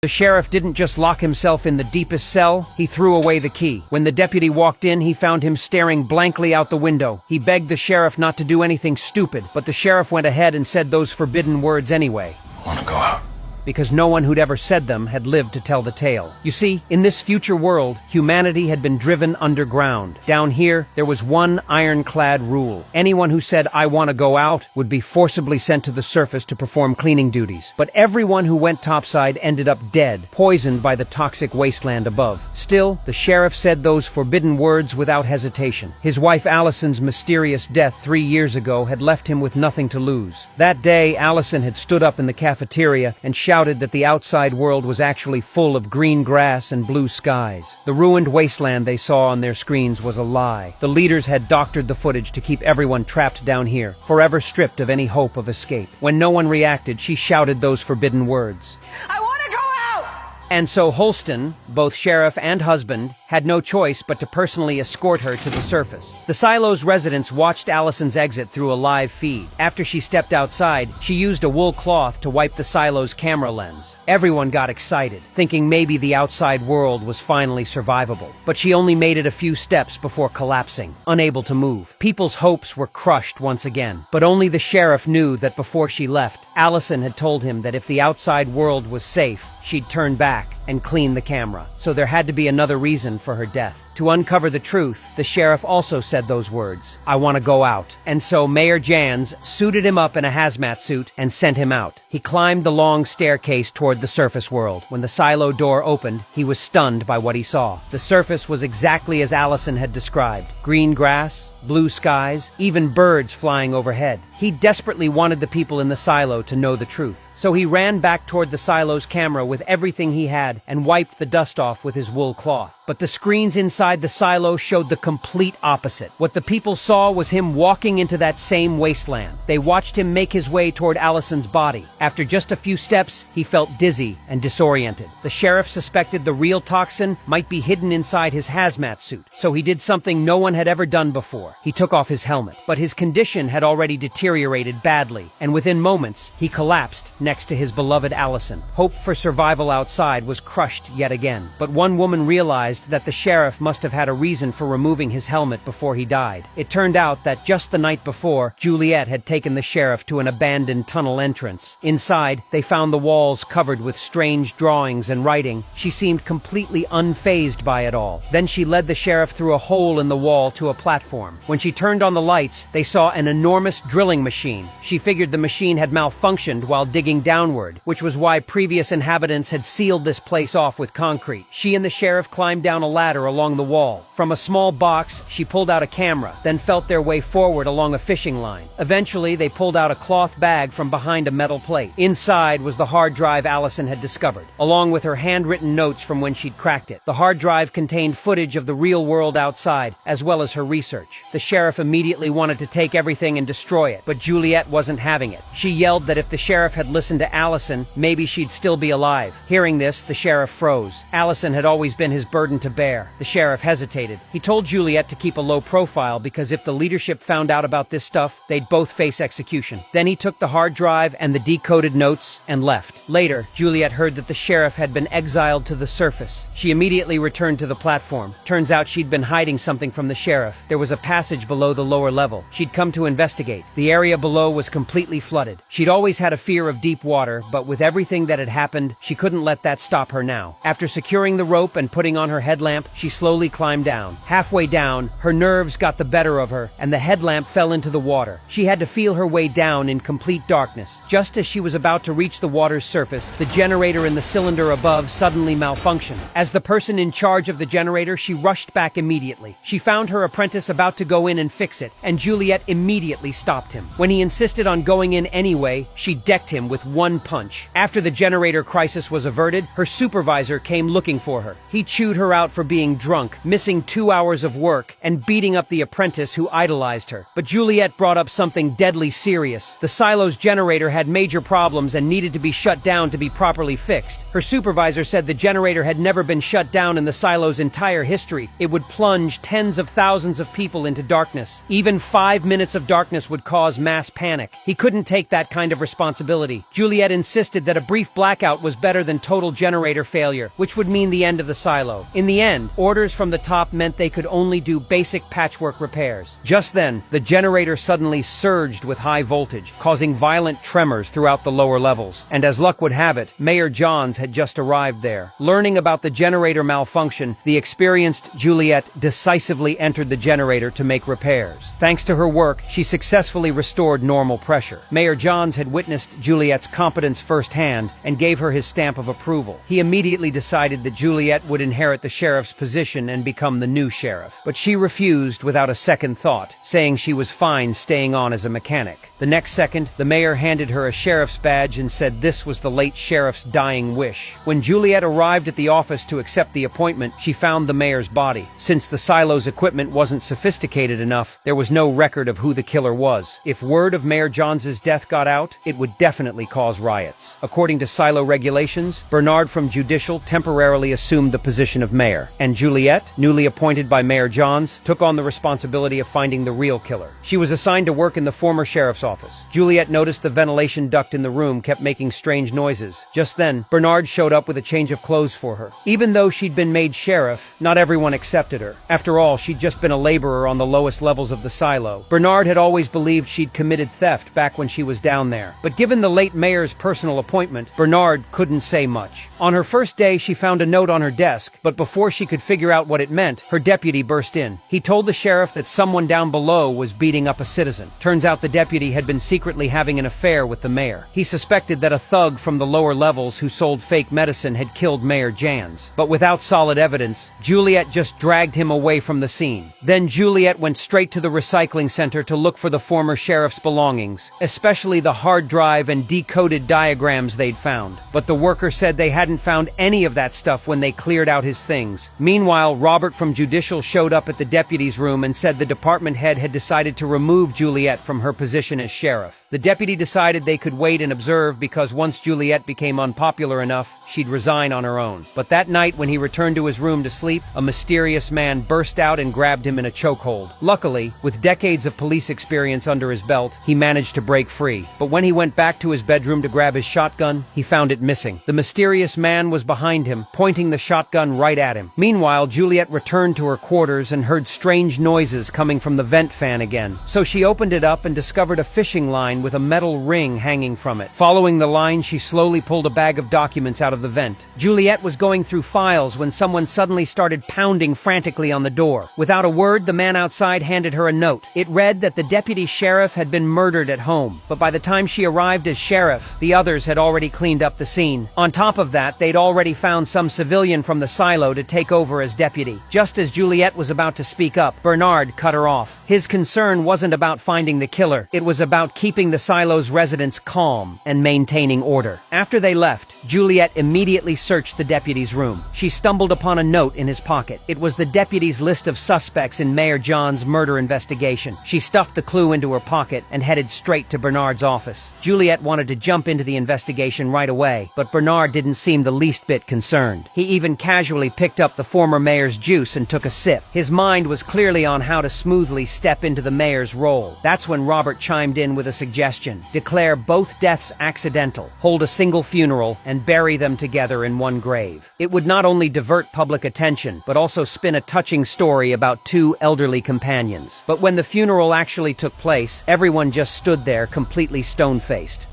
The sheriff didn't just lock himself in the deepest cell, he threw away the key. When the deputy walked in, he found him staring blankly out the window. He begged the sheriff not to do anything stupid, but the sheriff went ahead and said those forbidden words anyway. I want to go out. Because no one who'd ever said them had lived to tell the tale. You see, in this future world, humanity had been driven underground. Down here, there was one ironclad rule. Anyone who said, "I want to go out," would be forcibly sent to the surface to perform cleaning duties. But everyone who went topside ended up dead, poisoned by the toxic wasteland above. Still, the sheriff said those forbidden words without hesitation. His wife Allison's mysterious death 3 years ago had left him with nothing to lose. That day, Allison had stood up in the cafeteria and shouted that the outside world was actually full of green grass and blue skies. The ruined wasteland they saw on their screens was a lie. The leaders had doctored the footage to keep everyone trapped down here, forever stripped of any hope of escape. When no one reacted, she shouted those forbidden words. I want to go out! And so Holston, both sheriff and husband, had no choice but to personally escort her to the surface. The silo's residents watched Allison's exit through a live feed. After she stepped outside, she used a wool cloth to wipe the silo's camera lens. Everyone got excited, thinking maybe the outside world was finally survivable. But she only made it a few steps before collapsing, unable to move. People's hopes were crushed once again. But only the sheriff knew that before she left, Allison had told him that if the outside world was safe, she'd turn back and clean the camera. So there had to be another reason for her death. To uncover the truth, the sheriff also said those words, "I want to go out." And so Mayor Jans suited him up in a hazmat suit and sent him out. He climbed the long staircase toward the surface world. When the silo door opened, he was stunned by what he saw. The surface was exactly as Allison had described. Green grass, blue skies, even birds flying overhead. He desperately wanted the people in the silo to know the truth. So he ran back toward the silo's camera with everything he had and wiped the dust off with his wool cloth. But the screens inside the silo showed the complete opposite. What the people saw was him walking into that same wasteland. They watched him make his way toward Allison's body. After just a few steps, he felt dizzy and disoriented. The sheriff suspected the real toxin might be hidden inside his hazmat suit, so he did something no one had ever done before. He took off his helmet. But his condition had already deteriorated badly, and within moments, he collapsed next to his beloved Allison. Hope for survival outside was crushed yet again. But one woman realized that the sheriff must have had a reason for removing his helmet before he died. It turned out that just the night before, Juliet had taken the sheriff to an abandoned tunnel entrance. Inside, they found the walls covered with strange drawings and writing. She seemed completely unfazed by it all. Then she led the sheriff through a hole in the wall to a platform. When she turned on the lights, they saw an enormous drilling machine. She figured the machine had malfunctioned while digging downward, which was why previous inhabitants had sealed this place off with concrete. She and the sheriff climbed down a ladder along the wall. From a small box, she pulled out a camera, then felt their way forward along a fishing line. Eventually, they pulled out a cloth bag from behind a metal plate. Inside was the hard drive Allison had discovered, along with her handwritten notes from when she'd cracked it. The hard drive contained footage of the real world outside, as well as her research. The sheriff immediately wanted to take everything and destroy it, but Juliet wasn't having it. She yelled that if the sheriff had listened to Allison, maybe she'd still be alive. Hearing this, the sheriff froze. Allison had always been his burden to bear. The sheriff hesitated. He told Juliet to keep a low profile because if the leadership found out about this stuff, they'd both face execution. Then he took the hard drive and the decoded notes and left. Later, Juliet heard that the sheriff had been exiled to the surface. She immediately returned to the platform. Turns out she'd been hiding something from the sheriff. There was a passage below the lower level. She'd come to investigate. The area below was completely flooded. She'd always had a fear of deep water, but with everything that had happened, she couldn't let that stop her now. After securing the rope and putting on her headlamp, she slowly climbed down. Halfway down, her nerves got the better of her, and the headlamp fell into the water. She had to feel her way down in complete darkness. Just as she was about to reach the water's surface, the generator in the cylinder above suddenly malfunctioned. As the person in charge of the generator, she rushed back immediately. She found her apprentice about to go in and fix it, and Juliet immediately stopped him. When he insisted on going in anyway, she decked him with one punch. After the generator crisis was averted, her supervisor came looking for her. He chewed her out for being drunk, missing 2 hours of work, and beating up the apprentice who idolized her. But Juliet brought up something deadly serious. The silo's generator had major problems and needed to be shut down to be properly fixed. Her supervisor said the generator had never been shut down in the silo's entire history. It would plunge tens of thousands of people into darkness. Even 5 minutes of darkness would cause mass panic. He couldn't take that kind of responsibility. Juliet insisted that a brief blackout was better than total generator generator failure, which would mean the end of the silo. In the end, orders from the top meant they could only do basic patchwork repairs. Just then, the generator suddenly surged with high voltage, causing violent tremors throughout the lower levels. And as luck would have it, Mayor Johns had just arrived there. Learning about the generator malfunction, the experienced Juliet decisively entered the generator to make repairs. Thanks to her work, she successfully restored normal pressure. Mayor Johns had witnessed Juliet's competence firsthand and gave her his stamp of approval. He immediately decided that Juliet would inherit the sheriff's position and become the new sheriff. But she refused without a second thought, saying she was fine staying on as a mechanic. The next second, the mayor handed her a sheriff's badge and said this was the late sheriff's dying wish. When Juliet arrived at the office to accept the appointment, she found the mayor's body. Since the silo's equipment wasn't sophisticated enough, there was no record of who the killer was. If word of Mayor Johns' death got out, it would definitely cause riots. According to silo regulations, Bernard from Judicial temporarily assumed the position of mayor, and Juliet, newly appointed by Mayor Johns, took on the responsibility of finding the real killer. She was assigned to work in the former sheriff's office. Juliet noticed the ventilation duct in the room kept making strange noises. Just then, Bernard showed up with a change of clothes for her. Even though she'd been made sheriff, not everyone accepted her. After all, she'd just been a laborer on the lowest levels of the silo. Bernard had always believed she'd committed theft back when she was down there. But given the late mayor's personal appointment, Bernard couldn't say much. On her first day, she found a note on her desk, but before she could figure out what it meant, her deputy burst in. He told the sheriff that someone down below was beating up a citizen. Turns out the deputy had been secretly having an affair with the mayor. He suspected that a thug from the lower levels who sold fake medicine had killed Mayor Johns. But without solid evidence, Juliet just dragged him away from the scene. Then Juliet went straight to the recycling center to look for the former sheriff's belongings, especially the hard drive and decoded diagrams they'd found. But the worker said they hadn't found any of that stuff when they cleared out his things. Meanwhile, Robert from Judicial showed up at the deputy's room and said the department head had decided to remove Juliet from her position as sheriff. The deputy decided they could wait and observe because once Juliet became unpopular enough, she'd resign on her own. But that night, when he returned to his room to sleep, a mysterious man burst out and grabbed him in a chokehold. Luckily, with decades of police experience under his belt, he managed to break free. But when he went back to his bedroom to grab his shotgun, he found it missing. The mysterious man was behind him, pointing the shotgun right at him. Meanwhile, Juliet returned to her quarters and heard strange noises coming from the vent fan again. So she opened it up and discovered a fishing line with a metal ring hanging from it. Following the line, she slowly pulled a bag of documents out of the vent. Juliet was going through files when someone suddenly started pounding frantically on the door. Without a word, the man outside handed her a note. It read that the deputy sheriff had been murdered at home, but by the time she arrived as sheriff, the others had already cleaned up the scene. On top of that, they'd already found some civilian from the silo to take over as deputy. Just as Juliet was about to speak up, Bernard cut her off. His concern wasn't about finding the killer. It was about keeping the silo's residents calm and maintaining order. After they left, Juliet immediately searched the deputy's room. She stumbled upon a note in his pocket. It was the deputy's list of suspects in Mayor Johns' murder investigation. She stuffed the clue into her pocket and headed straight to Bernard's office. Juliet wanted to jump into the investigation right away, but Bernard didn't seem the least bit concerned. He even casually picked up the former mayor's juice and took a sip. His mind was clearly on how to smoothly step into the mayor's role. That's when Robert chimed in with a suggestion. Declare both deaths accidental, hold a single funeral, and bury them together in one grave. It would not only divert public attention, but also spin a touching story about two elderly companions. But when the funeral actually took place, everyone just stood there completely stone-faced.